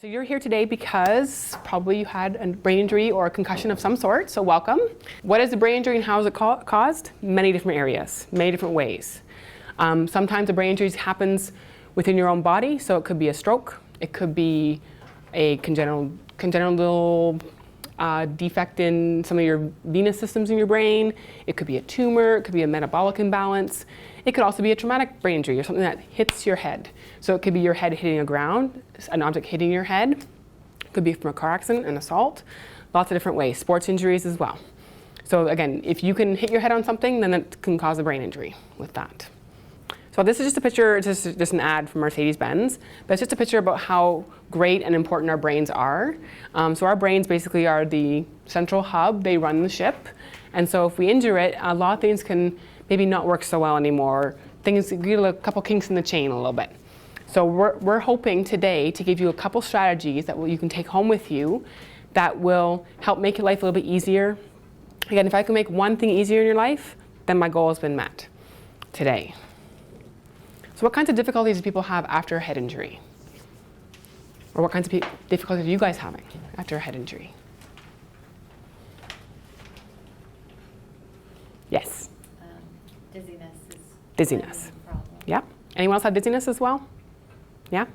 So you're here today because probably you had a brain injury or a concussion of some sort, so welcome. What is the brain injury and how is it caused? Many different areas, many different ways. Sometimes a brain injury happens within your own body, so it could be a stroke, it could be a congenital defect in some of your venous systems in your brain, it could be a tumor, it could be a metabolic imbalance, it could also be a traumatic brain injury or something that hits your head. So it could be your head hitting the ground, an object hitting your head, it could be from a car accident, an assault, lots of different ways, sports injuries as well. So again, if you can hit your head on something, then it can cause a brain injury with that. So this is just a picture, just an ad from Mercedes-Benz, but it's just a picture about how great and important our brains are. So our brains basically are the central hub, they run the ship. And so if we injure it, a lot of things can maybe not work so well anymore. Things get a couple kinks in the chain a little bit. So we're hoping today to give you a couple strategies that you can take home with you that will help make your life a little bit easier. Again, if I can make one thing easier in your life, then my goal has been met today. So what kinds of difficulties do people have after a head injury? Or what kinds of difficulties are you guys having after a head injury? Yes? Dizziness is Dizziness. a problem. Yeah. Anyone else have dizziness as well? Yeah?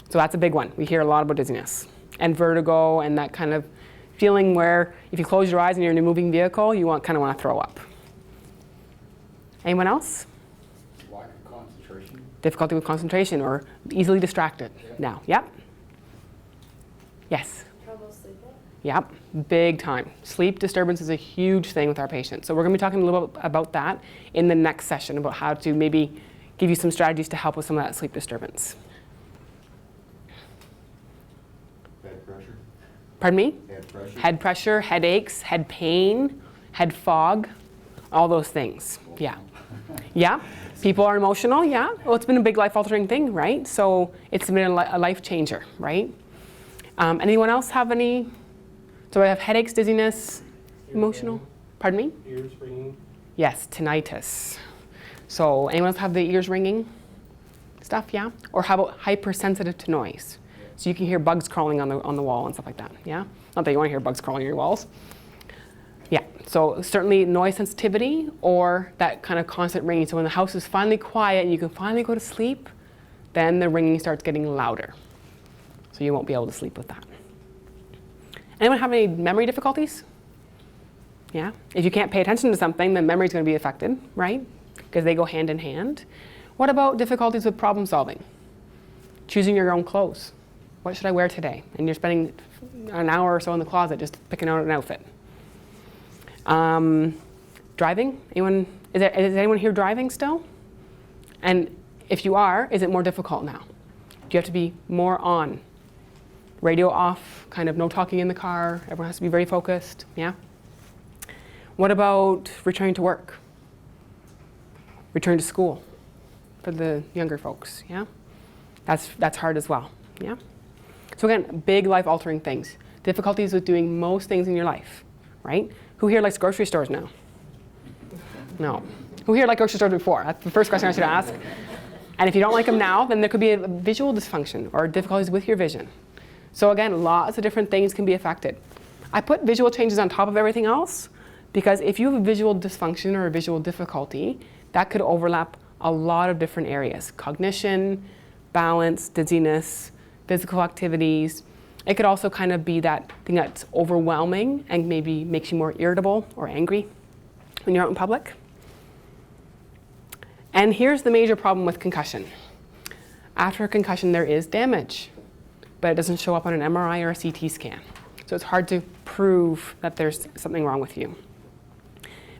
So that's a big one. We hear a lot about dizziness and vertigo and that kind of feeling where if you close your eyes and you're in a moving vehicle, you kind of want to throw up. Anyone else? Lack of concentration. Difficulty with concentration or easily distracted now. Yep. Yes. Trouble sleeping? Yep. Big time. Sleep disturbance is a huge thing with our patients. So we're going to be talking a little bit about that in the next session, about how to maybe give you some strategies to help with some of that sleep disturbance. Head pressure. Pardon me? Head pressure. Head pressure, headaches, head pain, head fog, all those things. Yeah. Yeah. People are emotional, yeah. Well, it's been a big life-altering thing, right? So it's been a life changer, right? Anyone else have any? So I have headaches, dizziness, emotional. Pardon me? Ears ringing. Yes, tinnitus. So anyone else have the ears ringing stuff, yeah? Or how about hypersensitive to noise? So you can hear bugs crawling on the wall and stuff like that, yeah? Not that you want to hear bugs crawling on your walls. Yeah, so certainly noise sensitivity or that kind of constant ringing. So when the house is finally quiet and you can finally go to sleep, then the ringing starts getting louder. So you won't be able to sleep with that. Anyone have any memory difficulties? Yeah, if you can't pay attention to something, then memory is going to be affected, right? Because they go hand in hand. What about difficulties with problem solving? Choosing your own clothes. What should I wear today? And you're spending an hour or so in the closet just picking out an outfit. Driving? Is anyone here driving still? And if you are, is it more difficult now? Do you have to be more on? Radio off, kind of no talking in the car, everyone has to be very focused, yeah? What about returning to work? Return to school for the younger folks, yeah? That's hard as well, yeah? So again, big life-altering things. Difficulties with doing most things in your life, right? Who here likes grocery stores now? No. Who here liked grocery stores before? That's the first question I should ask. And if you don't like them now, then there could be a visual dysfunction or difficulties with your vision. So again, lots of different things can be affected. I put visual changes on top of everything else because if you have a visual dysfunction or a visual difficulty, that could overlap a lot of different areas. Cognition, balance, dizziness, physical activities. It could also kind of be that thing that's overwhelming and maybe makes you more irritable or angry when you're out in public. And here's the major problem with concussion. After a concussion, there is damage, but it doesn't show up on an MRI or a CT scan. So it's hard to prove that there's something wrong with you.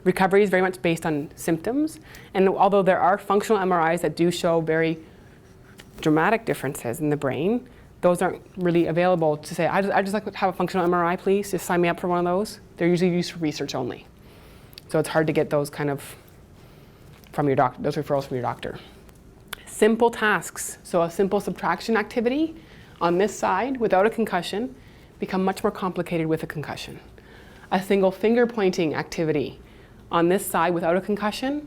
Recovery is very much based on symptoms, and although there are functional MRIs that do show very dramatic differences in the brain, those aren't really available to say, I just like to have a functional MRI, please, just sign me up for one of those. They're usually used for research only. So it's hard to get those kind of from your doctor, those referrals from your doctor. Simple tasks, so a simple subtraction activity on this side without a concussion become much more complicated with a concussion. A single finger pointing activity on this side without a concussion,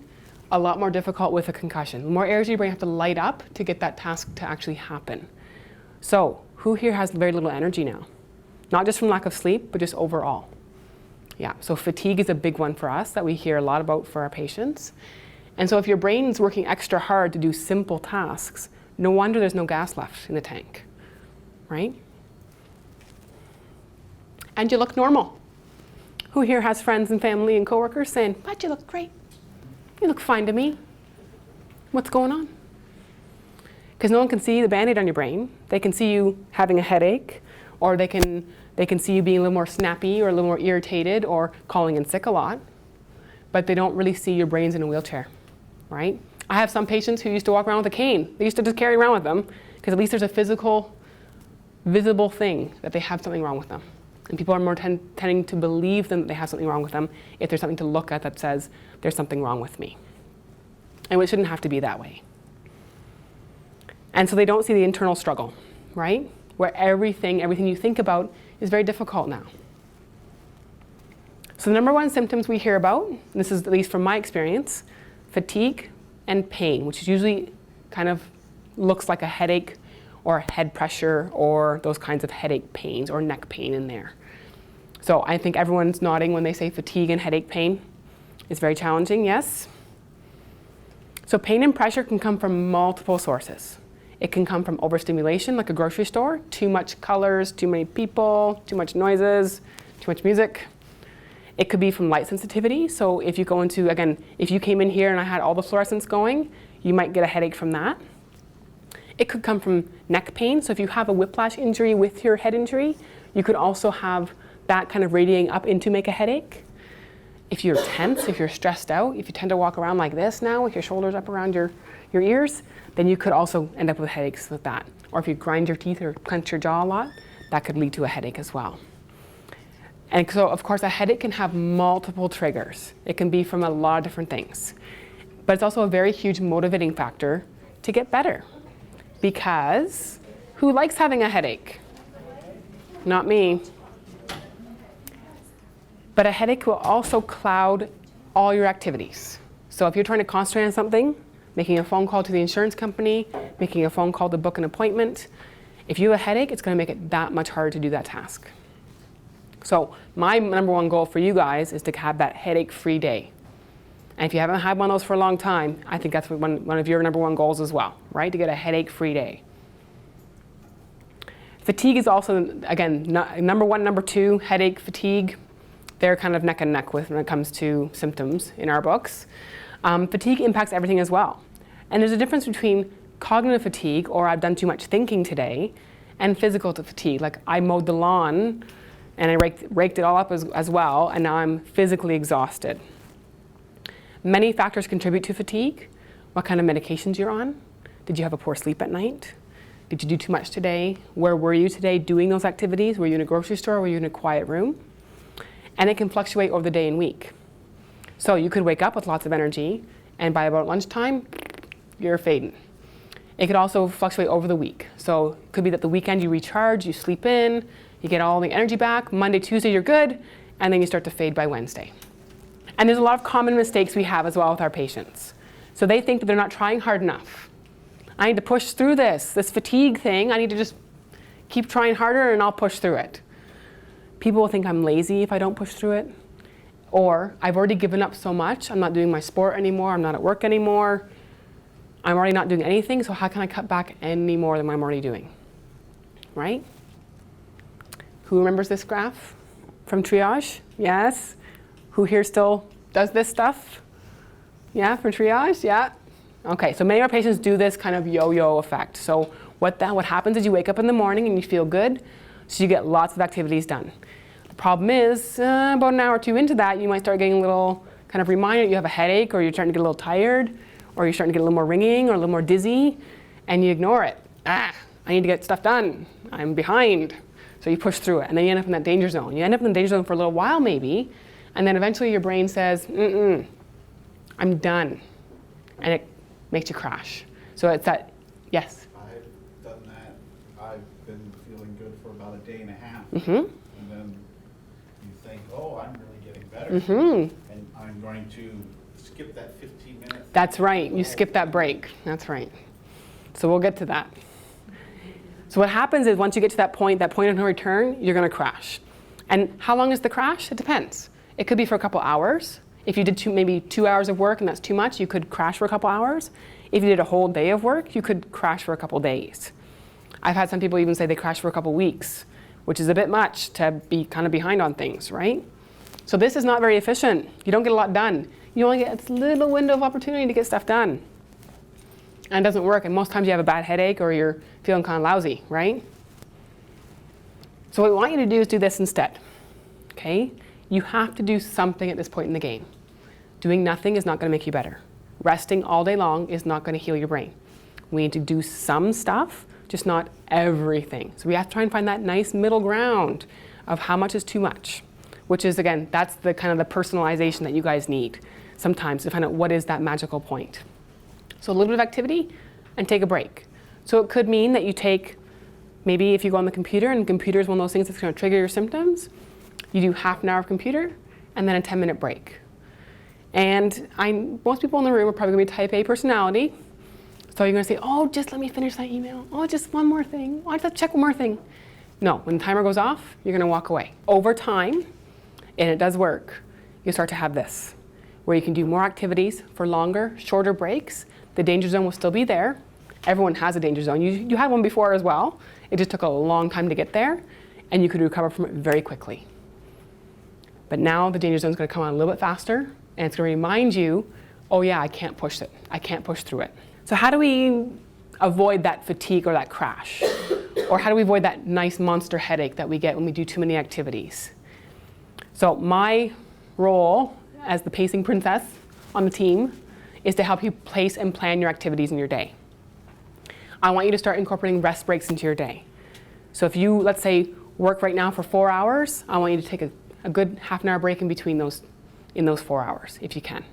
a lot more difficult with a concussion. More areas of your brain have to light up to get that task to actually happen. So who here has very little energy now? Not just from lack of sleep, but just overall. Yeah, so fatigue is a big one for us that we hear a lot about for our patients. And so if your brain's working extra hard to do simple tasks, no wonder there's no gas left in the tank, right? And you look normal. Who here has friends and family and coworkers saying, "But you look great. You look fine to me. What's going on?" Because no one can see the Band-Aid on your brain. They can see you having a headache, or they can see you being a little more snappy or a little more irritated or calling in sick a lot, but they don't really see your brain's in a wheelchair, right? I have some patients who used to walk around with a cane. They used to just carry around with them because at least there's a physical, visible thing that they have something wrong with them. And people are more tending to believe them that they have something wrong with them if there's something to look at that says there's something wrong with me. And it shouldn't have to be that way. And so they don't see the internal struggle, right? Where everything you think about is very difficult now. So the number one symptoms we hear about, and this is at least from my experience, fatigue and pain, which is usually kind of looks like a headache or head pressure or those kinds of headache pains or neck pain in there. So I think everyone's nodding when they say fatigue and headache pain. It's very challenging, yes? So pain and pressure can come from multiple sources. It can come from overstimulation, like a grocery store, too much colors, too many people, too much noises, too much music. It could be from light sensitivity. So if you go into, again, if you came in here and I had all the fluorescence going, you might get a headache from that. It could come from neck pain. So if you have a whiplash injury with your head injury, you could also have that kind of radiating up into make a headache. If you're tense, if you're stressed out, if you tend to walk around like this now with your shoulders up around your ears, then you could also end up with headaches with that. Or if you grind your teeth or clench your jaw a lot, that could lead to a headache as well. And so, of course, a headache can have multiple triggers. It can be from a lot of different things. But it's also a very huge motivating factor to get better. Because who likes having a headache? Not me. But a headache will also cloud all your activities. So if you're trying to concentrate on something, making a phone call to the insurance company, making a phone call to book an appointment, if you have a headache, it's going to make it that much harder to do that task. So my number one goal for you guys is to have that headache-free day. And if you haven't had one of those for a long time, I think that's one of your number one goals as well, right? To get a headache-free day. Fatigue is also, again, number one, number two, headache, fatigue. They're kind of neck and neck when it comes to symptoms in our books. Fatigue impacts everything as well. And there's a difference between cognitive fatigue, or I've done too much thinking today, and physical fatigue. Like I mowed the lawn and I raked it all up as well, and now I'm physically exhausted. Many factors contribute to fatigue. What kind of medications you're on? Did you have a poor sleep at night? Did you do too much today? Where were you today doing those activities? Were you in a grocery store? Were you in a quiet room? And it can fluctuate over the day and week. So you could wake up with lots of energy, and by about lunchtime, you're fading. It could also fluctuate over the week. So it could be that the weekend you recharge, you sleep in, you get all the energy back. Monday, Tuesday, you're good, and then you start to fade by Wednesday. And there's a lot of common mistakes we have as well with our patients. So they think that they're not trying hard enough. I need to push through this fatigue thing. I need to just keep trying harder and I'll push through it. People will think I'm lazy if I don't push through it. Or I've already given up so much. I'm not doing my sport anymore. I'm not at work anymore. I'm already not doing anything, so how can I cut back any more than I'm already doing? Right? Who remembers this graph from triage? Yes. Who here still does this stuff? Yeah, from triage? Yeah. Okay, so many of our patients do this kind of yo-yo effect. So what happens is you wake up in the morning and you feel good, so you get lots of activities done. The problem is, about an hour or two into that, you might start getting a little kind of reminder you have a headache, or you're starting to get a little tired, or you're starting to get a little more ringing or a little more dizzy, and you ignore it. I need to get stuff done. I'm behind. So you push through it, and then you end up in that danger zone. You end up in the danger zone for a little while maybe, and then eventually your brain says, I'm done. And it makes you crash. So it's that, yes? I've done that. I've been feeling good for about a day and a half. Mm-hmm. And then you think, oh, I'm really getting better. Mm-hmm. And I'm going to skip that 15 minutes. That's right. You skip that break. That's right. So we'll get to that. So what happens is once you get to that point of no return, you're going to crash. And how long is the crash? It depends. It could be for a couple hours. If you did maybe 2 hours of work and that's too much, you could crash for a couple hours. If you did a whole day of work, you could crash for a couple days. I've had some people even say they crash for a couple weeks, which is a bit much to be kind of behind on things, right? So this is not very efficient. You don't get a lot done. You only get a little window of opportunity to get stuff done. And it doesn't work, and most times you have a bad headache or you're feeling kind of lousy, right? So what we want you to do is do this instead, okay? You have to do something at this point in the game. Doing nothing is not going to make you better. Resting all day long is not going to heal your brain. We need to do some stuff, just not everything. So we have to try and find that nice middle ground of how much is too much, which is, again, that's the kind of the personalization that you guys need sometimes to find out what is that magical point. So a little bit of activity and take a break. So it could mean that you take, maybe if you go on the computer, and computer is one of those things that's going to trigger your symptoms, you do half an hour of computer and then a 10-minute break. And most people in the room are probably going to be type A personality. So you're going to say, oh, just let me finish that email. Oh, just one more thing. Oh, I have to check one more thing. No, when the timer goes off, you're going to walk away. Over time, and it does work, you start to have this, where you can do more activities for longer, shorter breaks. The danger zone will still be there. Everyone has a danger zone. You had one before as well. It just took a long time to get there, and you could recover from it very quickly. But now the danger zone is going to come on a little bit faster, and it's going to remind you, oh yeah, I can't push it. I can't push through it. So how do we avoid that fatigue or that crash? Or how do we avoid that nice monster headache that we get when we do too many activities? So my role as the pacing princess on the team is to help you place and plan your activities in your day. I want you to start incorporating rest breaks into your day. So if you, let's say, work right now for 4 hours, I want you to take a good half an hour break in between those 4 hours, if you can.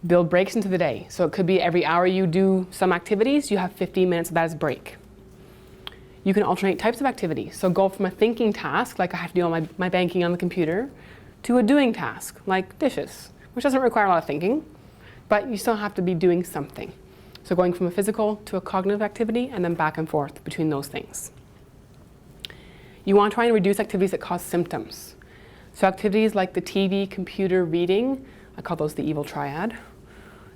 Build breaks into the day. So it could be every hour you do some activities, you have 15 minutes of that as a break. You can alternate types of activities. So go from a thinking task, like I have to do all my banking on the computer, to a doing task, like dishes, which doesn't require a lot of thinking, but you still have to be doing something. So going from a physical to a cognitive activity and then back and forth between those things. You want to try and reduce activities that cause symptoms. So activities like the TV, computer, reading, I call those the evil triad.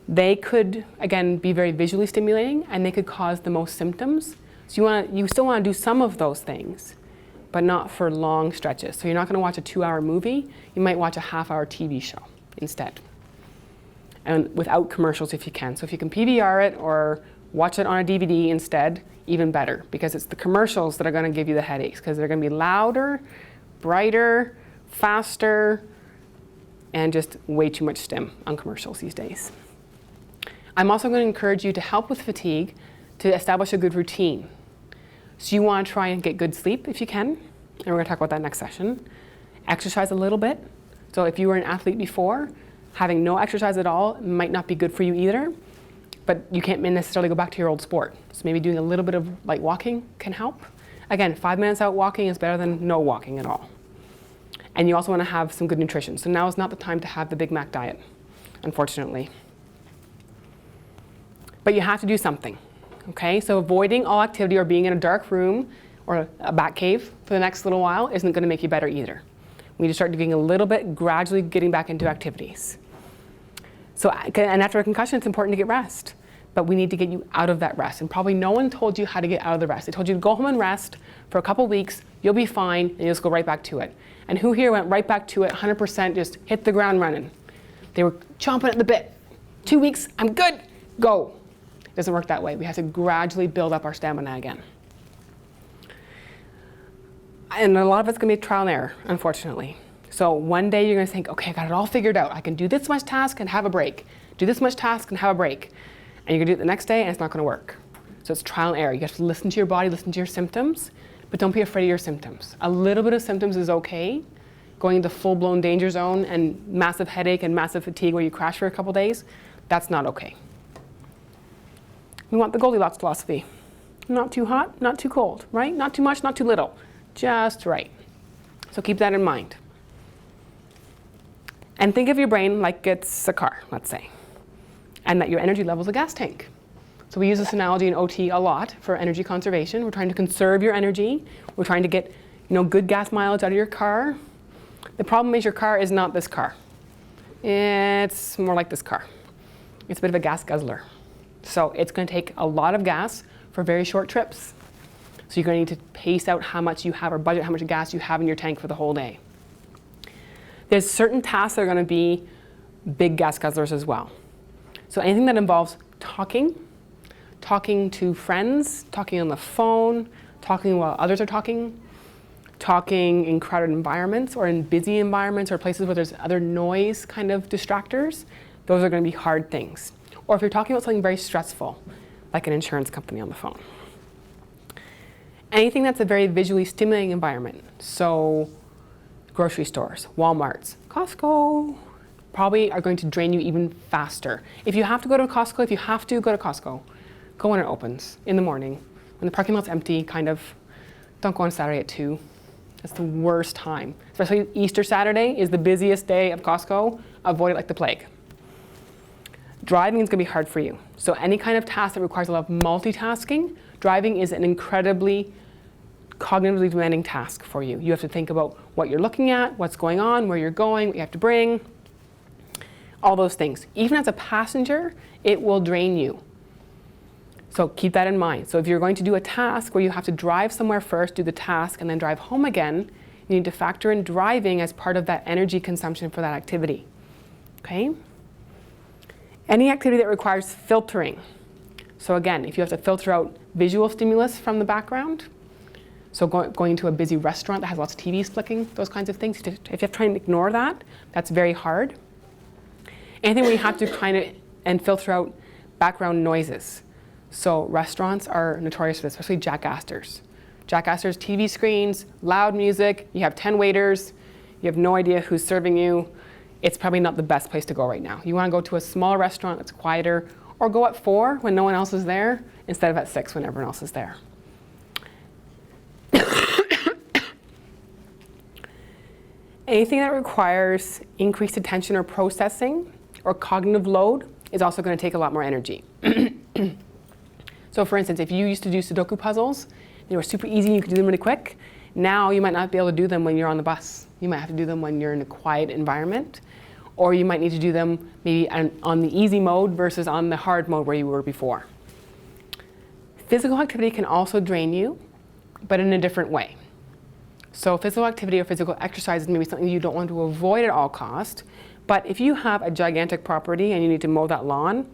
They could, again, be very visually stimulating and they could cause the most symptoms. So you still want to do some of those things, but not for long stretches. So you're not going to watch a 2-hour movie. You might watch a half-hour TV show instead. And without commercials if you can. So if you can PVR it or watch it on a DVD instead, even better, because it's the commercials that are going to give you the headaches, because they're going to be louder, brighter, faster, and just way too much stim on commercials these days. I'm also going to encourage you to help with fatigue to establish a good routine. So you want to try and get good sleep if you can, and we're going to talk about that next session. Exercise a little bit. So if you were an athlete before, having no exercise at all might not be good for you either, but you can't necessarily go back to your old sport. So maybe doing a little bit of light walking can help. Again, 5 minutes out walking is better than no walking at all. And you also want to have some good nutrition. So now is not the time to have the Big Mac diet, unfortunately. But you have to do something, okay? So avoiding all activity or being in a dark room or a bat cave for the next little while isn't going to make you better either. We need to start doing a little bit, gradually getting back into activities. So, and after a concussion, it's important to get rest. But we need to get you out of that rest. And probably no one told you how to get out of the rest. They told you to go home and rest for a couple weeks, you'll be fine, and you'll just go right back to it. And who here went right back to it, 100%, just hit the ground running? They were chomping at the bit. 2 weeks, I'm good, go. It doesn't work that way. We have to gradually build up our stamina again. And a lot of it's going to be trial and error, unfortunately. So one day you're going to think, okay, I got it all figured out. I can do this much task and have a break. Do this much task and have a break. And you're going to do it the next day and it's not going to work. So it's trial and error. You have to listen to your body, listen to your symptoms, but don't be afraid of your symptoms. A little bit of symptoms is okay. Going into full-blown danger zone and massive headache and massive fatigue where you crash for a couple days, that's not okay. We want the Goldilocks philosophy. Not too hot, not too cold, right? Not too much, not too little. Just right. So keep that in mind. And think of your brain like it's a car, let's say, and that your energy level is a gas tank. So we use this analogy in OT a lot for energy conservation. We're trying to conserve your energy. We're trying to get, good gas mileage out of your car. The problem is your car is not this car. It's more like this car. It's a bit of a gas guzzler. So it's going to take a lot of gas for very short trips. So you're going to need to pace out how much you have or budget how much gas you have in your tank for the whole day. There's certain tasks that are going to be big gas guzzlers as well. So anything that involves talking to friends, talking on the phone, talking while others are talking in crowded environments or in busy environments or places where there's other noise kind of distractors, those are going to be hard things. Or if you're talking about something very stressful, like an insurance company on the phone. Anything that's a very visually stimulating environment, so grocery stores, Walmarts, Costco, probably are going to drain you even faster. If you have to go to Costco, go when it opens in the morning. When the parking lot's empty, don't go on Saturday at 2. That's the worst time. Especially Easter Saturday is the busiest day of Costco. Avoid it like the plague. Driving is going to be hard for you. So any kind of task that requires a lot of multitasking, driving is an incredibly cognitively demanding task for you. You have to think about what you're looking at, what's going on, where you're going, what you have to bring, all those things. Even as a passenger, it will drain you. So keep that in mind. So if you're going to do a task where you have to drive somewhere first, do the task, and then drive home again, you need to factor in driving as part of that energy consumption for that activity. Okay? Any activity that requires filtering. So again, if you have to filter out visual stimulus from the background, so going to a busy restaurant that has lots of TVs flicking, those kinds of things, if you have to try and ignore that, that's very hard. Anything where you have to and filter out background noises. So restaurants are notorious for this, especially Jack Astor's. Jack Astor's TV screens, loud music, you have 10 waiters, you have no idea who's serving you. It's probably not the best place to go right now. You want to go to a small restaurant that's quieter, or go at 4 when no one else is there, instead of at 6 when everyone else is there. Anything that requires increased attention or processing or cognitive load is also going to take a lot more energy. So for instance, if you used to do Sudoku puzzles, they were super easy and you could do them really quick. Now you might not be able to do them when you're on the bus. You might have to do them when you're in a quiet environment, or you might need to do them maybe on the easy mode versus on the hard mode where you were before. Physical activity can also drain you, but in a different way. So physical activity or physical exercise is maybe something you don't want to avoid at all cost, but if you have a gigantic property and you need to mow that lawn,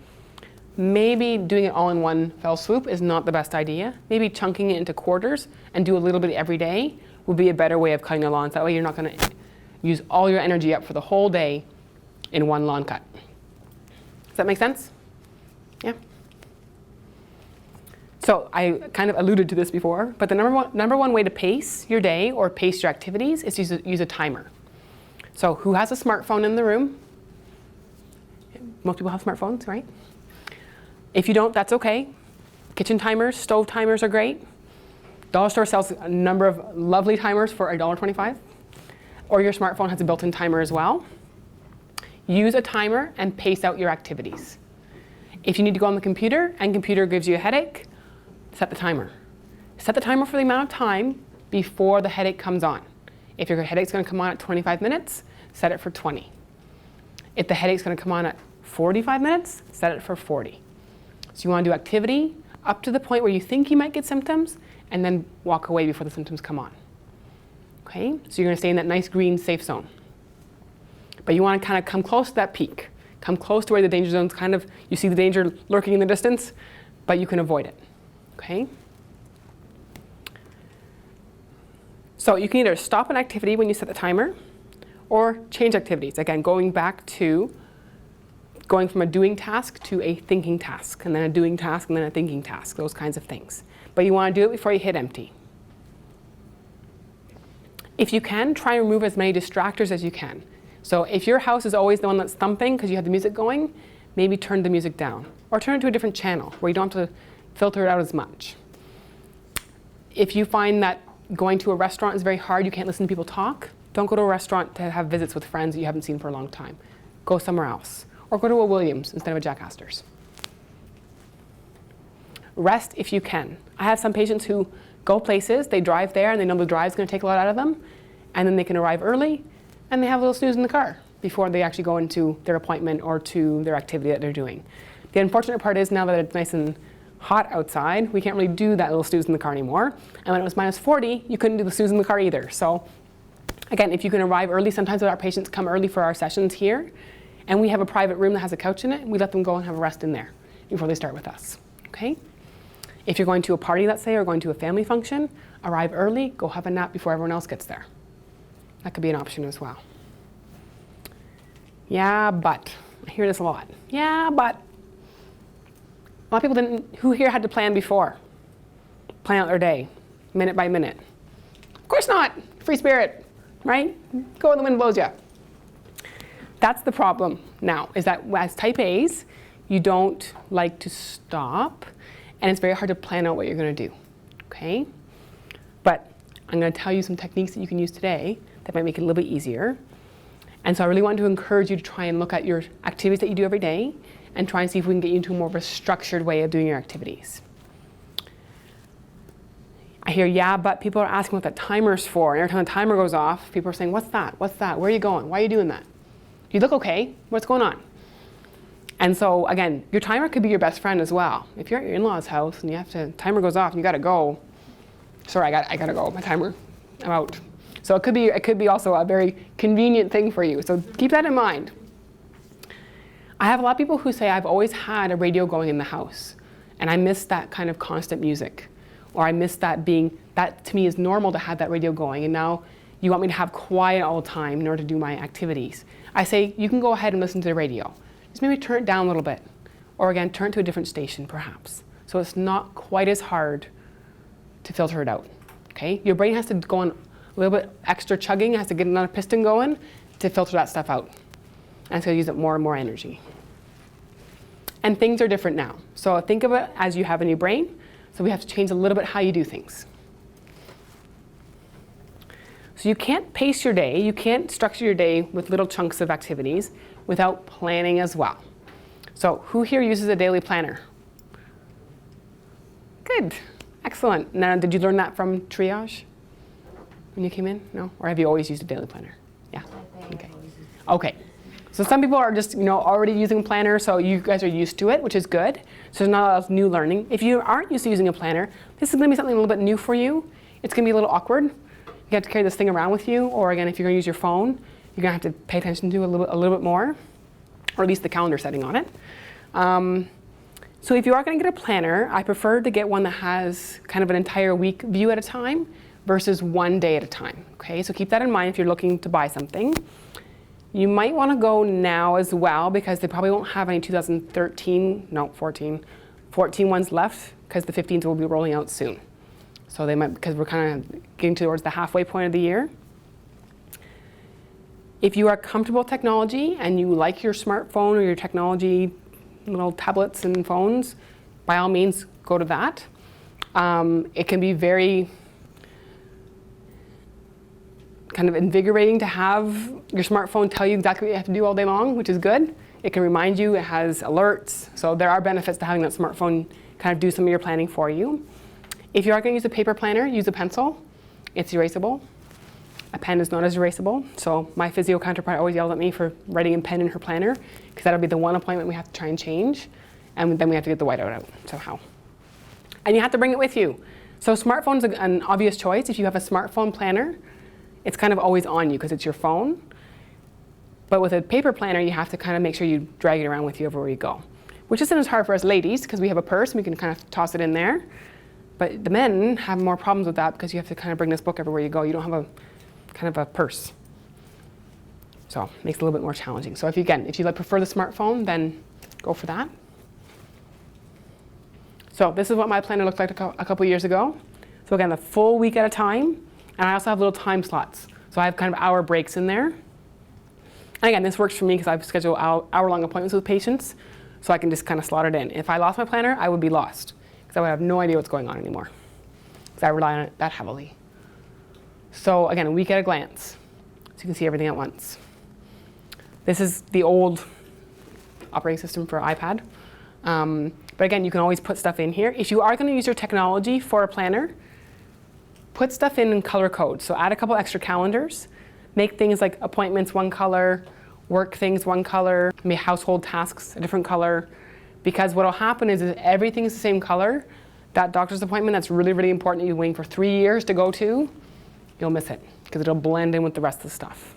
maybe doing it all in one fell swoop is not the best idea. Maybe chunking it into quarters and do a little bit every day would be a better way of cutting the lawns. That way you're not going to use all your energy up for the whole day in one lawn cut. Does that make sense? Yeah? So I kind of alluded to this before, but the number one way to pace your day or pace your activities is to use a timer. So who has a smartphone in the room? Most people have smartphones, right? If you don't, that's okay. Kitchen timers, stove timers are great. Dollar store sells a number of lovely timers for $1.25. Or your smartphone has a built-in timer as well. Use a timer and pace out your activities. If you need to go on the computer and computer gives you a headache, set the timer. Set the timer for the amount of time before the headache comes on. If your headache's going to come on at 25 minutes, set it for 20. If the headache's going to come on at 45 minutes, set it for 40. So you want to do activity up to the point where you think you might get symptoms, and then walk away before the symptoms come on. Okay? So you're going to stay in that nice green safe zone. But you want to kind of come close to that peak. Come close to where the danger zone's you see the danger lurking in the distance, but you can avoid it. Okay? So you can either stop an activity when you set the timer, or change activities. Again, going from a doing task to a thinking task, and then a doing task, and then a thinking task, those kinds of things. But you want to do it before you hit empty. If you can, try and remove as many distractors as you can. So if your house is always the one that's thumping because you have the music going, maybe turn the music down. Or turn it to a different channel where you don't have to filter it out as much. If you find that going to a restaurant is very hard, you can't listen to people talk, don't go to a restaurant to have visits with friends that you haven't seen for a long time. Go somewhere else. Or go to a Williams instead of a Jack Astor's. rest if you can. I have some patients who go places, they drive there, and they know the drive's going to take a lot out of them, and then they can arrive early, and they have a little snooze in the car before they actually go into their appointment or to their activity that they're doing. The unfortunate part is now that it's nice and hot outside, we can't really do that little snooze in the car anymore. And when it was minus 40, you couldn't do the snooze in the car either. So again, if you can arrive early, sometimes our patients come early for our sessions here, and we have a private room that has a couch in it, we let them go and have a rest in there before they start with us, okay? If you're going to a party, let's say, or going to a family function, arrive early, go have a nap before everyone else gets there. That could be an option as well. Yeah, but. I hear this a lot. Yeah, but. A lot of people didn't, who here had to plan before? Plan out their day, minute by minute. Of course not. Free spirit, right? Go where the wind blows you. That's the problem now, is that as type A's, you don't like to stop, and it's very hard to plan out what you're going to do, okay? But I'm going to tell you some techniques that you can use today that might make it a little bit easier. And so I really want to encourage you to try and look at your activities that you do every day and try and see if we can get you into more of a structured way of doing your activities. I hear, yeah, but people are asking what that timer's for. And every time the timer goes off, people are saying, what's that? What's that? Where are you going? Why are you doing that? You look okay. What's going on? And so again, your timer could be your best friend as well. If you're at your in-laws' house and you have to, timer goes off and you got to go. Sorry, I got to go. My timer, I'm out. So it could be also a very convenient thing for you. So keep that in mind. I have a lot of people who say, I've always had a radio going in the house, and I miss that kind of constant music. Or I miss that being, that to me is normal to have that radio going, and now you want me to have quiet all the time in order to do my activities. I say, you can go ahead and listen to the radio. Just maybe turn it down a little bit. Or again, turn it to a different station perhaps. So it's not quite as hard to filter it out, okay? Your brain has to go on a little bit extra chugging, has to get another piston going to filter that stuff out. And it's going to use up more and more energy. And things are different now. So think of it as you have a new brain. So we have to change a little bit how you do things. So you can't pace your day, you can't structure your day with little chunks of activities without planning as well. So who here uses a daily planner? Good, excellent. Now, did you learn that from triage when you came in? No? Or have you always used a daily planner? Yeah, okay. Okay. So some people are just, already using a planner, so you guys are used to it, which is good. So there's not a lot of new learning. If you aren't used to using a planner, this is going to be something a little bit new for you. It's going to be a little awkward. You have to carry this thing around with you, or again, if you're going to use your phone, you're going to have to pay attention to it a little bit more, or at least the calendar setting on it. So if you are going to get a planner, I prefer to get one that has kind of an entire week view at a time versus one day at a time. Okay, so keep that in mind if you're looking to buy something. You might want to go now as well because they probably won't have any 14 ones left because the 15s will be rolling out soon. So they might, because we're kind of getting towards the halfway point of the year. If you are comfortable with technology and you like your smartphone or your technology, little tablets and phones, by all means, go to that. It can be very kind of invigorating to have your smartphone tell you exactly what you have to do all day long, which is good. It can remind you, it has alerts. So there are benefits to having that smartphone kind of do some of your planning for you. If you are going to use a paper planner, use a pencil. It's erasable. A pen is not as erasable. So my physio counterpart always yelled at me for writing in pen in her planner because that'll be the one appointment we have to try and change. And then we have to get the whiteout out somehow. And you have to bring it with you. So smartphone's an obvious choice. If you have a smartphone planner, it's kind of always on you because it's your phone. But with a paper planner, you have to kind of make sure you drag it around with you everywhere you go, which isn't as hard for us ladies because we have a purse and we can kind of toss it in there. But the men have more problems with that because you have to kind of bring this book everywhere you go. You don't have a kind of a purse. So it makes it a little bit more challenging. So if you prefer the smartphone, then go for that. So this is what my planner looked like a couple years ago. So again, a full week at a time. And I also have little time slots. So I have kind of hour breaks in there. And again, this works for me because I schedule hour-long appointments with patients. So I can just kind of slot it in. If I lost my planner, I would be lost because I would have no idea what's going on anymore because I rely on it that heavily. So again, a week at a glance. So you can see everything at once. This is the old operating system for iPad. But But again, you can always put stuff in here. If you are going to use your technology for a planner, put stuff in color code. So add a couple extra calendars. Make things like appointments one color, work things one color, maybe household tasks a different color. Because what will happen is if everything's the same color, that doctor's appointment that's really, really important that you're waiting for 3 years to go to, you'll miss it because it'll blend in with the rest of the stuff.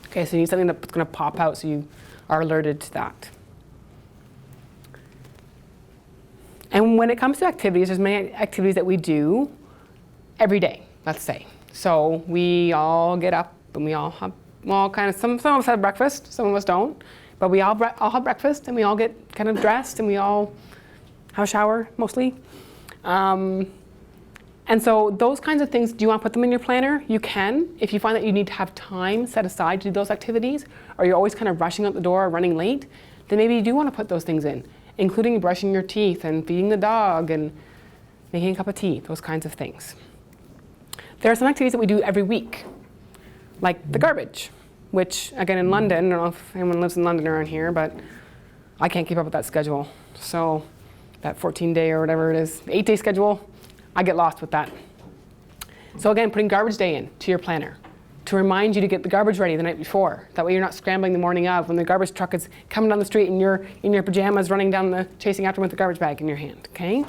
Okay, so you need something that's going to pop out so you are alerted to that. And when it comes to activities, there's many activities that we do every day, let's say. So we all get up and we all have, well, kind of, some of us have breakfast, some of us don't. But we all have breakfast and we all get kind of dressed and we all have a shower, mostly. And so those kinds of things, do you want to put them in your planner? You can. If you find that you need to have time set aside to do those activities, or you're always kind of rushing out the door or running late, then maybe you do want to put those things in, including brushing your teeth and feeding the dog and making a cup of tea, those kinds of things. There are some activities that we do every week, like the garbage, which, again, in London, I don't know if anyone lives in London around here, but I can't keep up with that schedule. So that 14-day or whatever it is, 8-day schedule, I get lost with that. So again, putting garbage day in to your planner to remind you to get the garbage ready the night before. That way you're not scrambling the morning of when the garbage truck is coming down the street and you're in your pajamas running down chasing after them with the garbage bag in your hand, okay?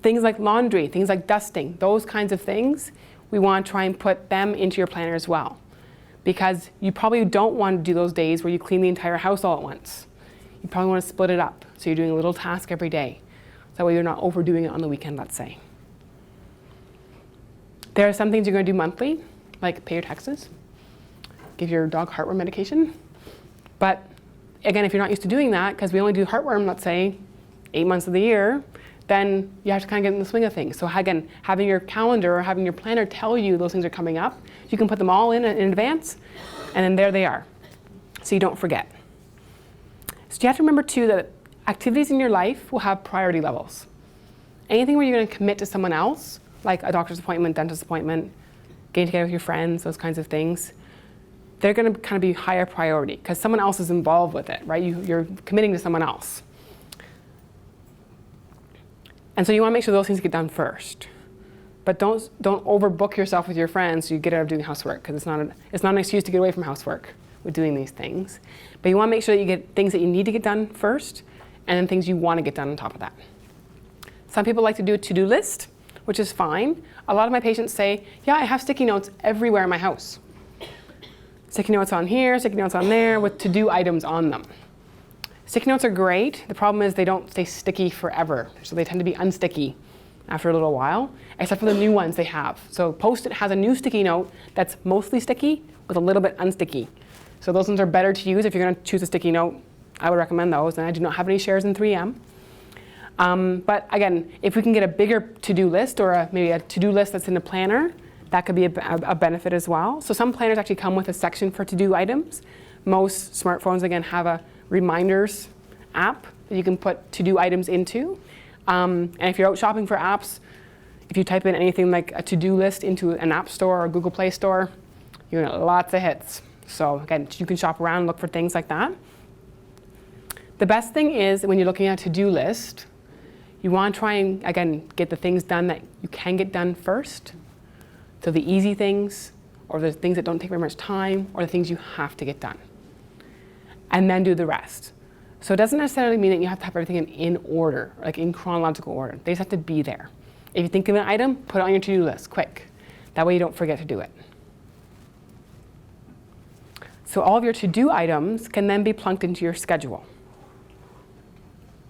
Things like laundry, things like dusting, those kinds of things, we want to try and put them into your planner as well. Because you probably don't want to do those days where you clean the entire house all at once. You probably want to split it up. So you're doing a little task every day. That way you're not overdoing it on the weekend, let's say. There are some things you're going to do monthly, like pay your taxes, give your dog heartworm medication. But again, if you're not used to doing that, because we only do heartworm, let's say, 8 months of the year, then you have to kind of get in the swing of things. So again, having your calendar or having your planner tell you those things are coming up, you can put them all in advance, and then there they are, so you don't forget. So you have to remember too that activities in your life will have priority levels. Anything where you're going to commit to someone else, like a doctor's appointment, dentist appointment, getting together with your friends, those kinds of things, they're going to kind of be higher priority because someone else is involved with it, right? You're committing to someone else. And so you want to make sure those things get done first. But don't overbook yourself with your friends so you get out of doing housework, because it's not an excuse to get away from housework with doing these things. But you want to make sure that you get things that you need to get done first, and then things you want to get done on top of that. Some people like to do a to-do list, which is fine. A lot of my patients say, yeah, I have sticky notes everywhere in my house. Sticky notes on here, sticky notes on there, with to-do items on them. Sticky notes are great. The problem is they don't stay sticky forever, so they tend to be unsticky after a little while, except for the new ones they have. So Post-it has a new sticky note that's mostly sticky with a little bit unsticky. So those ones are better to use if you're going to choose a sticky note. I would recommend those, and I do not have any shares in 3M. But again, if we can get a bigger to-do list or maybe a to-do list that's in a planner, that could be a benefit as well. So some planners actually come with a section for to-do items. Most smartphones, again, have a reminders app that you can put to-do items into. And if you're out shopping for apps, if you type in anything like a to-do list into an app store or a Google Play Store, you're gonna get lots of hits. So again, you can shop around and look for things like that. The best thing is when you're looking at a to-do list, you want to try and, again, get the things done that you can get done first. So the easy things, or the things that don't take very much time, or the things you have to get done. And then do the rest. So it doesn't necessarily mean that you have to have everything in order, like in chronological order. They just have to be there. If you think of an item, put it on your to-do list, quick. That way you don't forget to do it. So all of your to-do items can then be plunked into your schedule.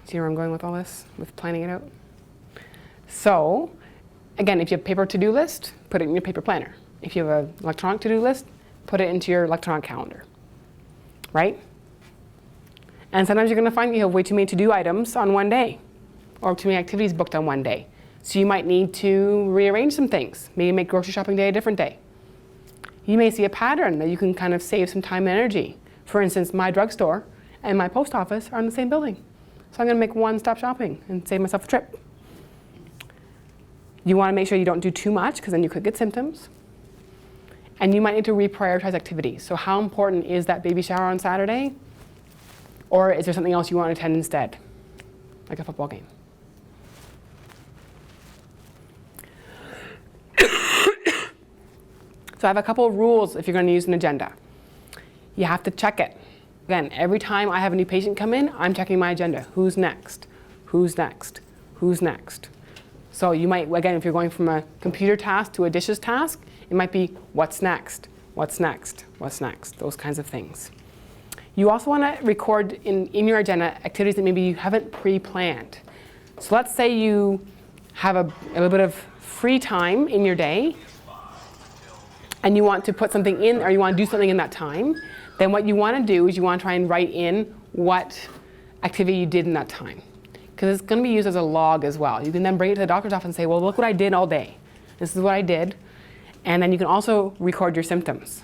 See where I'm going with all this, with planning it out? So, again, if you have a paper to-do list, put it in your paper planner. If you have an electronic to-do list, put it into your electronic calendar, right? And sometimes you're going to find you have way too many to-do items on one day, or too many activities booked on one day. So you might need to rearrange some things. Maybe make grocery shopping day a different day. You may see a pattern that you can kind of save some time and energy. For instance, my drugstore and my post office are in the same building. So I'm going to make one-stop shopping and save myself a trip. You want to make sure you don't do too much, because then you could get symptoms. And you might need to reprioritize activities. So how important is that baby shower on Saturday? Or is there something else you want to attend instead, like a football game? So I have a couple of rules if you're going to use an agenda. You have to check it. Again, every time I have a new patient come in, I'm checking my agenda. Who's next? Who's next? Who's next? So you might, again, if you're going from a computer task to a dishes task, it might be what's next? What's next? What's next? Those kinds of things. You also want to record in your agenda activities that maybe you haven't pre-planned. So let's say you have a little bit of free time in your day and you want to put something in, or you want to do something in that time. Then what you want to do is you want to try and write in what activity you did in that time. Because it's going to be used as a log as well. You can then bring it to the doctor's office and say, well, look what I did all day. This is what I did. And then you can also record your symptoms.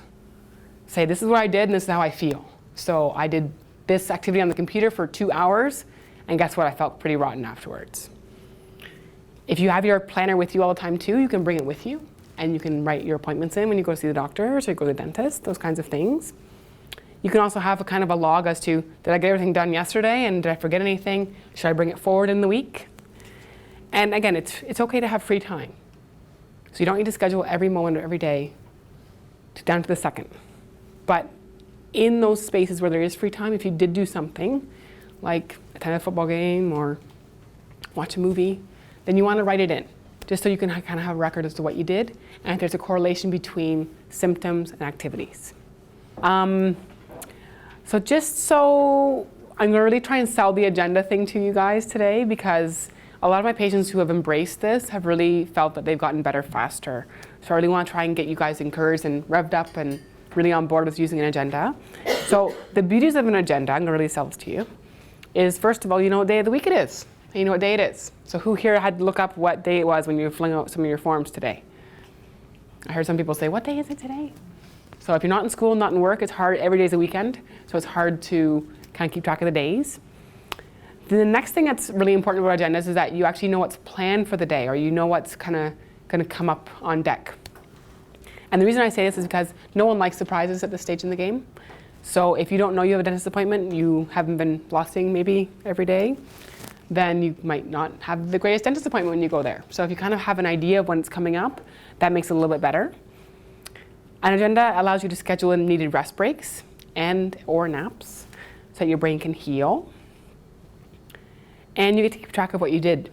Say, this is what I did and this is how I feel. So I did this activity on the computer for 2 hours, and guess what? I felt pretty rotten afterwards. If you have your planner with you all the time too, you can bring it with you, and you can write your appointments in when you go to see the doctor or you go to the dentist, those kinds of things. You can also have a kind of a log as to, did I get everything done yesterday, and did I forget anything? Should I bring it forward in the week? And again, it's okay to have free time. So you don't need to schedule every moment of every day down to the second. But in those spaces where there is free time, if you did do something, like attend a football game or watch a movie, then you want to write it in, just so you can kind of have a record as to what you did, and if there's a correlation between symptoms and activities. So just so, I'm going to really try and sell the agenda thing to you guys today, because a lot of my patients who have embraced this have really felt that they've gotten better faster. So I really want to try and get you guys encouraged and revved up and really on board with using an agenda. So the beauties of an agenda, I'm going to really sell this to you, is first of all, you know what day of the week it is. And you know what day it is. So who here had to look up what day it was when you were filling out some of your forms today? I heard some people say, what day is it today? So if you're not in school, not in work, it's hard, every day's a weekend, so it's hard to kind of keep track of the days. The next thing that's really important about agendas is that you actually know what's planned for the day, or you know what's kind of going to come up on deck. And the reason I say this is because no one likes surprises at this stage in the game. So if you don't know you have a dentist appointment, you haven't been flossing maybe every day, then you might not have the greatest dentist appointment when you go there. So if you kind of have an idea of when it's coming up, that makes it a little bit better. An agenda allows you to schedule in needed rest breaks and or naps so that your brain can heal. And you get to keep track of what you did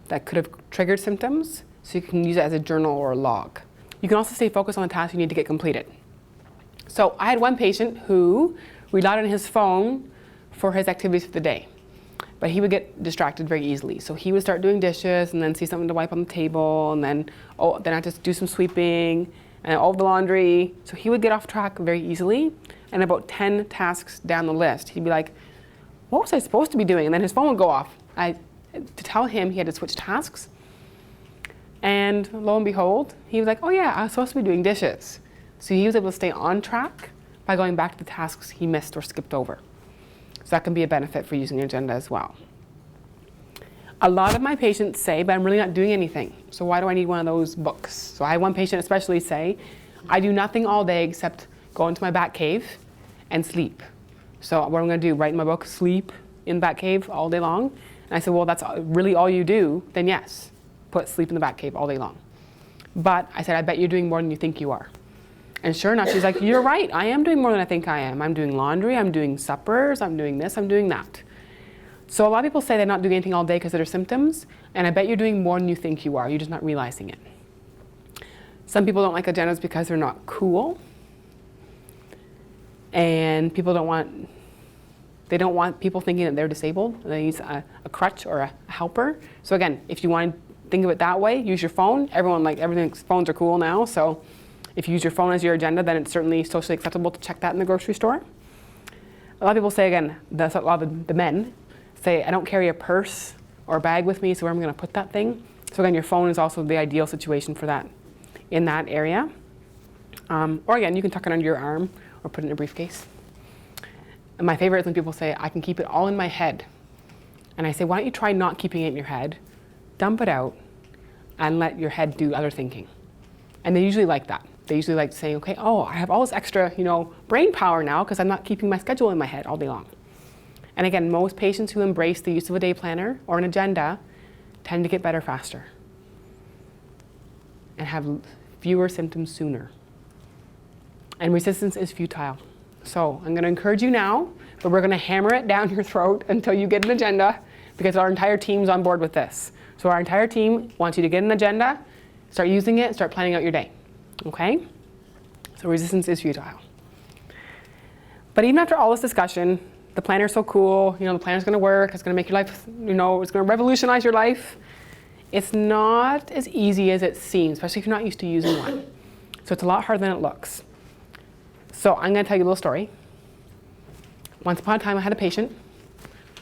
that could have triggered symptoms, so you can use it as a journal or a log. You can also stay focused on the tasks you need to get completed. So I had one patient who relied on his phone for his activities for the day, but he would get distracted very easily. So he would start doing dishes and then see something to wipe on the table, and then I have to do some sweeping and all the laundry. So he would get off track very easily, and about 10 tasks down the list, he'd be like, what was I supposed to be doing? And then his phone would go off. To tell him he had to switch tasks. And lo and behold, he was like, oh yeah, I was supposed to be doing dishes. So he was able to stay on track by going back to the tasks he missed or skipped over. So that can be a benefit for using an agenda as well. A lot of my patients say, but I'm really not doing anything. So why do I need one of those books? So I had one patient especially say, I do nothing all day except go into my bat cave and sleep. So what I'm going to do, write in my book, sleep in the bat cave all day long. And I said, well, that's really all you do, then yes, put sleep in the bat cave all day long. But I said, I bet you're doing more than you think you are. And sure enough, she's like, you're right, I am doing more than I think I am. I'm doing laundry, I'm doing suppers, I'm doing this, I'm doing that. So a lot of people say they're not doing anything all day because of their symptoms, and I bet you're doing more than you think you are, you're just not realizing it. Some people don't like agendas because they're not cool. And people don't want people thinking that they're disabled. They use a crutch or a helper. So again, if you want to think of it that way, use your phone. Everything's phones are cool now. So if you use your phone as your agenda, then it's certainly socially acceptable to check that in the grocery store. A lot of people say, again, a lot of the men say, I don't carry a purse or a bag with me, so where am I going to put that thing? So again, your phone is also the ideal situation for that in that area. Or again, you can tuck it under your arm or put it in a briefcase. And my favorite is when people say, I can keep it all in my head. And I say, why don't you try not keeping it in your head, dump it out, and let your head do other thinking. And they usually like that. They usually like saying, okay, oh, I have all this extra, brain power now because I'm not keeping my schedule in my head all day long. And again, most patients who embrace the use of a day planner or an agenda tend to get better faster and have fewer symptoms sooner. And resistance is futile. So I'm going to encourage you now, but we're going to hammer it down your throat until you get an agenda, because our entire team's on board with this. So our entire team wants you to get an agenda, start using it, start planning out your day. Okay? So resistance is futile. But even after all this discussion, the planner's so cool, the planner's going to work, it's going to make your life, it's going to revolutionize your life. It's not as easy as it seems, especially if you're not used to using one. So it's a lot harder than it looks. So I'm going to tell you a little story. Once upon a time, I had a patient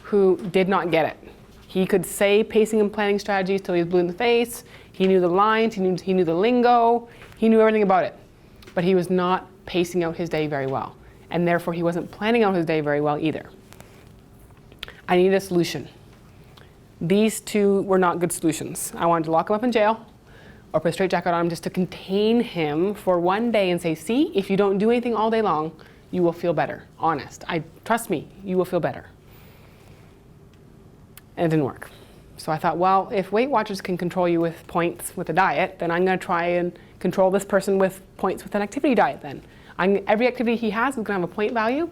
who did not get it. He could say pacing and planning strategies till he was blue in the face. He knew the lines, he knew the lingo, he knew everything about it. But he was not pacing out his day very well. And therefore, he wasn't planning out his day very well either. I needed a solution. These two were not good solutions. I wanted to lock him up in jail or put a straitjacket on him just to contain him for one day and say, see, if you don't do anything all day long, you will feel better. Honest. Trust me, you will feel better. And it didn't work. So I thought, well, if Weight Watchers can control you with points with a diet, then I'm going to try and control this person with points with an activity diet then. Every activity he has is going to have a point value,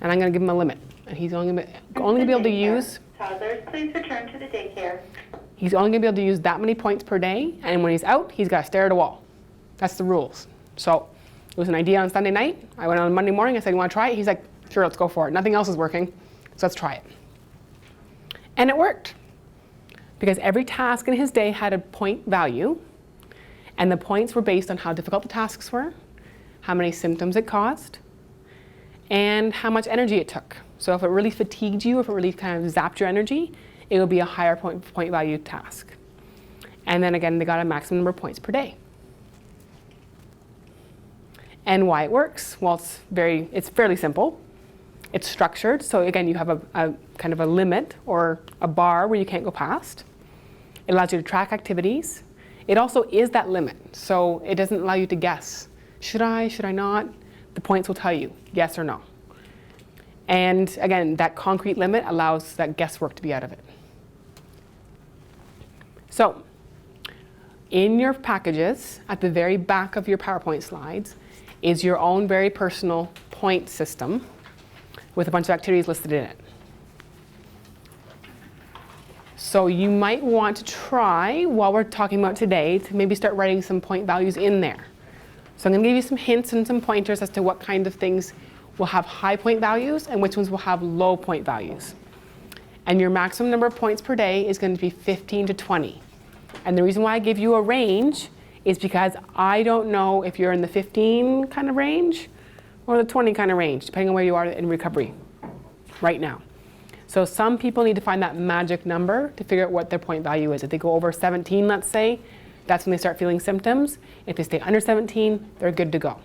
and I'm going to give him a limit. And he's only going to be able to use... Toddlers, please return to the daycare. He's only going to be able to use that many points per day, and when he's out, he's got to stare at a wall. That's the rules. So it was an idea on Sunday night. I went on Monday morning, I said, you want to try it? He's like, sure, let's go for it. Nothing else is working, so let's try it. And it worked, because every task in his day had a point value, and the points were based on how difficult the tasks were, how many symptoms it caused, and how much energy it took. So if it really fatigued you, if it really kind of zapped your energy, it would be a higher point value task. And then again, they got a maximum number of points per day. And why it works? Well, it's fairly simple. It's structured, so again, you have a kind of a limit or a bar where you can't go past. It allows you to track activities. It also is that limit, so it doesn't allow you to guess. Should I not? The points will tell you, yes or no. And again, that concrete limit allows that guesswork to be out of it. So, in your packages, at the very back of your PowerPoint slides, is your own very personal point system with a bunch of activities listed in it. So you might want to try, while we're talking about today, to maybe start writing some point values in there. So I'm going to give you some hints and some pointers as to what kind of things will have high point values and which ones will have low point values. And your maximum number of points per day is going to be 15 to 20. And the reason why I give you a range is because I don't know if you're in the 15 kind of range or the 20 kind of range, depending on where you are in recovery right now. So some people need to find that magic number to figure out what their point value is. If they go over 17, let's say, that's when they start feeling symptoms. If they stay under 17, they're good to go.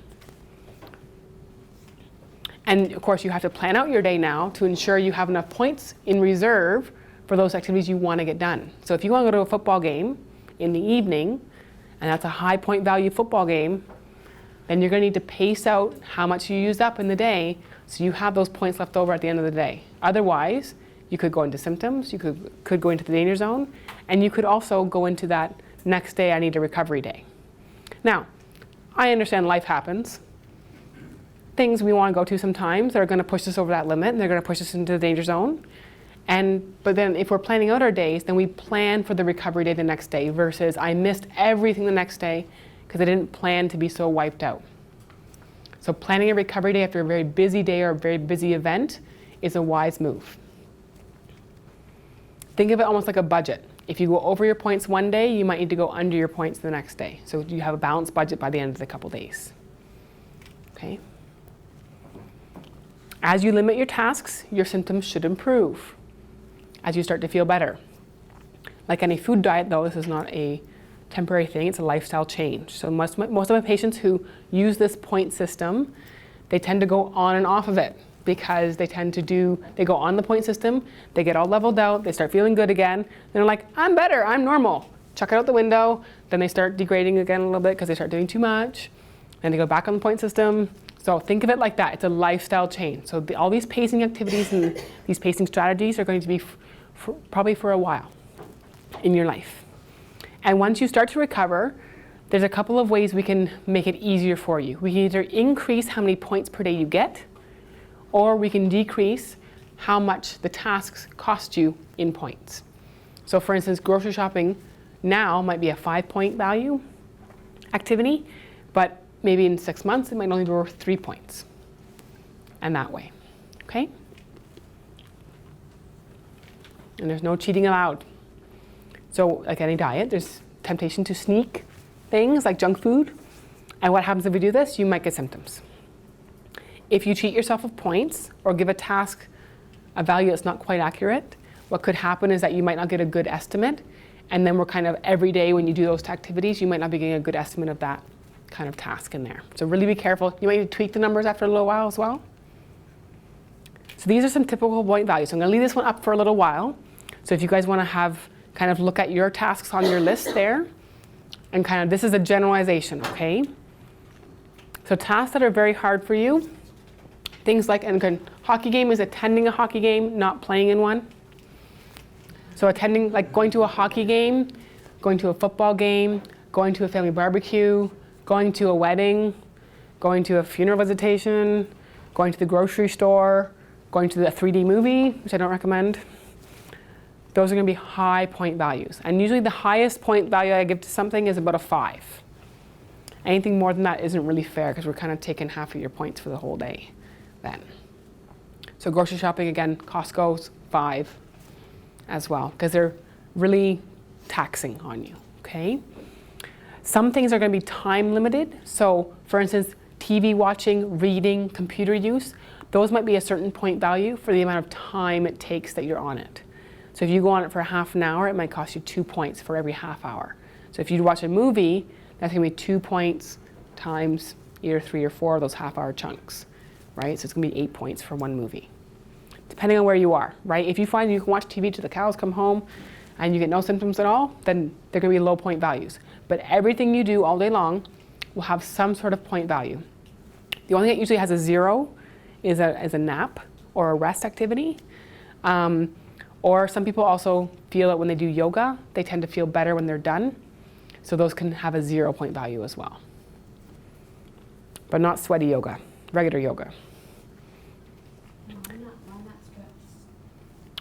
And of course, you have to plan out your day now to ensure you have enough points in reserve for those activities you want to get done. So if you want to go to a football game in the evening, and that's a high point value football game, then you're going to need to pace out how much you used up in the day so you have those points left over at the end of the day. Otherwise, you could go into symptoms, you could go into the danger zone, and you could also go into that next day I need a recovery day. Now, I understand life happens. Things we want to go to sometimes that are going to push us over that limit, and they're going to push us into the danger zone. But then if we're planning out our days, then we plan for the recovery day the next day versus I missed everything the next day because I didn't plan to be so wiped out. So planning a recovery day after a very busy day or a very busy event is a wise move. Think of it almost like a budget. If you go over your points one day, you might need to go under your points the next day. So you have a balanced budget by the end of the couple days. Okay? As you limit your tasks, your symptoms should improve as you start to feel better. Like any food diet, though, this is not a temporary thing, it's a lifestyle change. So most of my patients who use this point system, they tend to go on and off of it because they go on the point system, they get all leveled out, they start feeling good again, and they're like, I'm better, I'm normal. Chuck it out the window, then they start degrading again a little bit because they start doing too much, then they go back on the point system, So think of it like that. It's a lifestyle change. So all these pacing activities and these pacing strategies are going to be probably for a while in your life. And once you start to recover, there's a couple of ways we can make it easier for you. We can either increase how many points per day you get, or we can decrease how much the tasks cost you in points. So for instance, grocery shopping now might be a 5-point value activity, but maybe in 6 months it might only be worth 3 points. And that way, okay? And there's no cheating allowed. So like any diet, there's temptation to sneak things like junk food. And what happens if we do this? You might get symptoms. If you cheat yourself of points or give a task a value that's not quite accurate, what could happen is that you might not get a good estimate. And then we're kind of every day when you do those activities, you might not be getting a good estimate of that kind of task in there. So really be careful. You might need to tweak the numbers after a little while as well. So these are some typical point values. So I'm going to leave this one up for a little while. So if you guys want to have kind of look at your tasks on your list there, and kind of this is a generalization, okay? So tasks that are very hard for you, things like, and again, hockey game is attending a hockey game, not playing in one. So attending, like going to a hockey game, going to a football game, going to a family barbecue, going to a wedding, going to a funeral visitation, going to the grocery store, going to the 3D movie, which I don't recommend. Those are going to be high point values. And usually the highest point value I give to something is about a 5. Anything more than that isn't really fair because we're kind of taking half of your points for the whole day then. So grocery shopping, again, Costco's 5 as well because they're really taxing on you, okay? Some things are going to be time limited. So for instance, TV watching, reading, computer use, those might be a certain point value for the amount of time it takes that you're on it. So if you go on it for half an hour, it might cost you 2 points for every half hour. So if you watch a movie, that's going to be 2 points times either 3 or 4 of those half-hour chunks, right? So it's going to be 8 points for one movie, depending on where you are, right? If you find you can watch TV till the cows come home and you get no symptoms at all, then they're going to be low point values. But everything you do all day long will have some sort of point value. The only thing that usually has a 0 is a nap or a rest activity. Or some people also feel that when they do yoga, they tend to feel better when they're done. So those can have a 0 point value as well. But not sweaty yoga, regular yoga. Why not stress?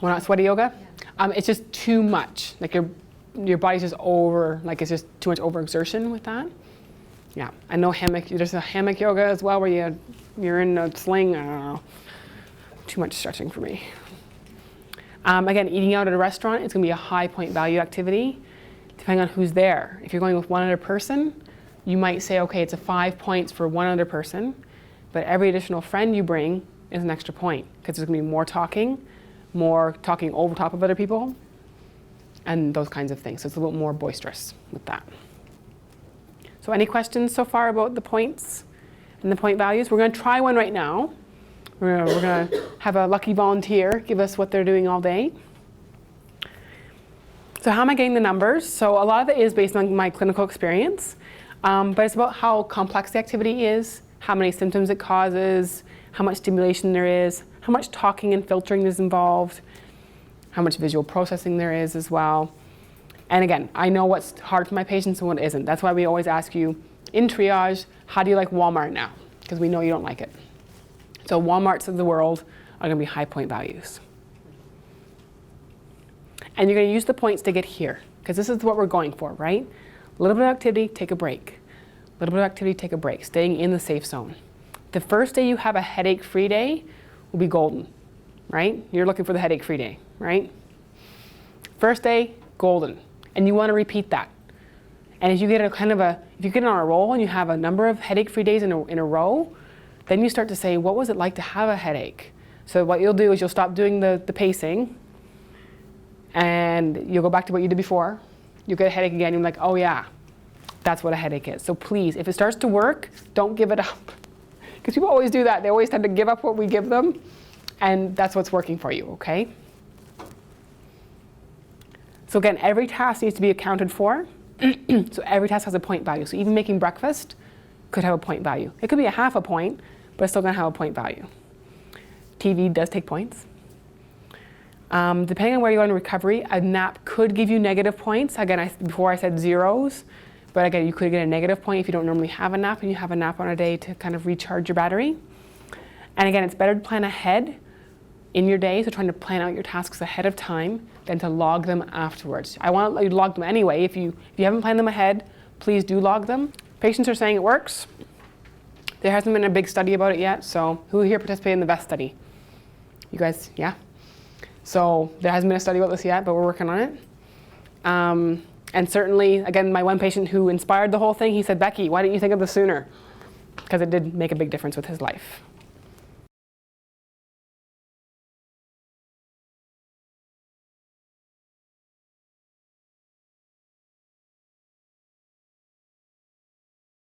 Why not sweaty yoga? Yeah. It's just too much. Like your body's just over, like it's just too much overexertion with that. Yeah, I know hammock, there's a hammock yoga as well where you're in a sling, I don't know. Too much stretching for me. Again, eating out at a restaurant, it's going to be a high point value activity, depending on who's there. If you're going with one other person, you might say, okay, it's a 5 points for one other person, but every additional friend you bring is an extra point, because there's going to be more talking over top of other people, and those kinds of things. So it's a little more boisterous with that. So any questions so far about the points and the point values? We're going to try one right now. We're going to have a lucky volunteer give us what they're doing all day. So how am I getting the numbers? So a lot of it is based on my clinical experience, but it's about how complex the activity is, how many symptoms it causes, how much stimulation there is, how much talking and filtering is involved, how much visual processing there is as well. And again, I know what's hard for my patients and what isn't. That's why we always ask you in triage, how do you like Walmart now? Because we know you don't like it. So Walmarts of the world are going to be high point values. And you're going to use the points to get here, because this is what we're going for, right? A little bit of activity, take a break. A little bit of activity, take a break, staying in the safe zone. The first day you have a headache-free day will be golden, right? You're looking for the headache-free day, right? First day, golden. And you want to repeat that. And if you get if you get on a roll and you have a number of headache-free days in a row, then you start to say, what was it like to have a headache? So what you'll do is you'll stop doing the pacing and you'll go back to what you did before. You'll get a headache again, you're like, oh yeah, that's what a headache is. So please, if it starts to work, don't give it up. Because people always do that. They always tend to give up what we give them, and that's what's working for you, okay? So again, every task needs to be accounted for. So every task has a point value. So even making breakfast could have a point value. It could be a half a point, but it's still going to have a point value. TV does take points. Depending on where you are in recovery, a nap could give you negative points. Again, before I said zeros, but again, you could get a negative point if you don't normally have a nap and you have a nap on a day to kind of recharge your battery. And again, it's better to plan ahead in your day, so trying to plan out your tasks ahead of time than to log them afterwards. I want you to log them anyway. If you haven't planned them ahead, please do log them. Patients are saying it works. There hasn't been a big study about it yet, so who here participated in the VEST study? You guys, yeah? So there hasn't been a study about this yet, but we're working on it. And certainly, again, my one patient who inspired the whole thing, he said, Becky, why didn't you think of this sooner? Because it did make a big difference with his life.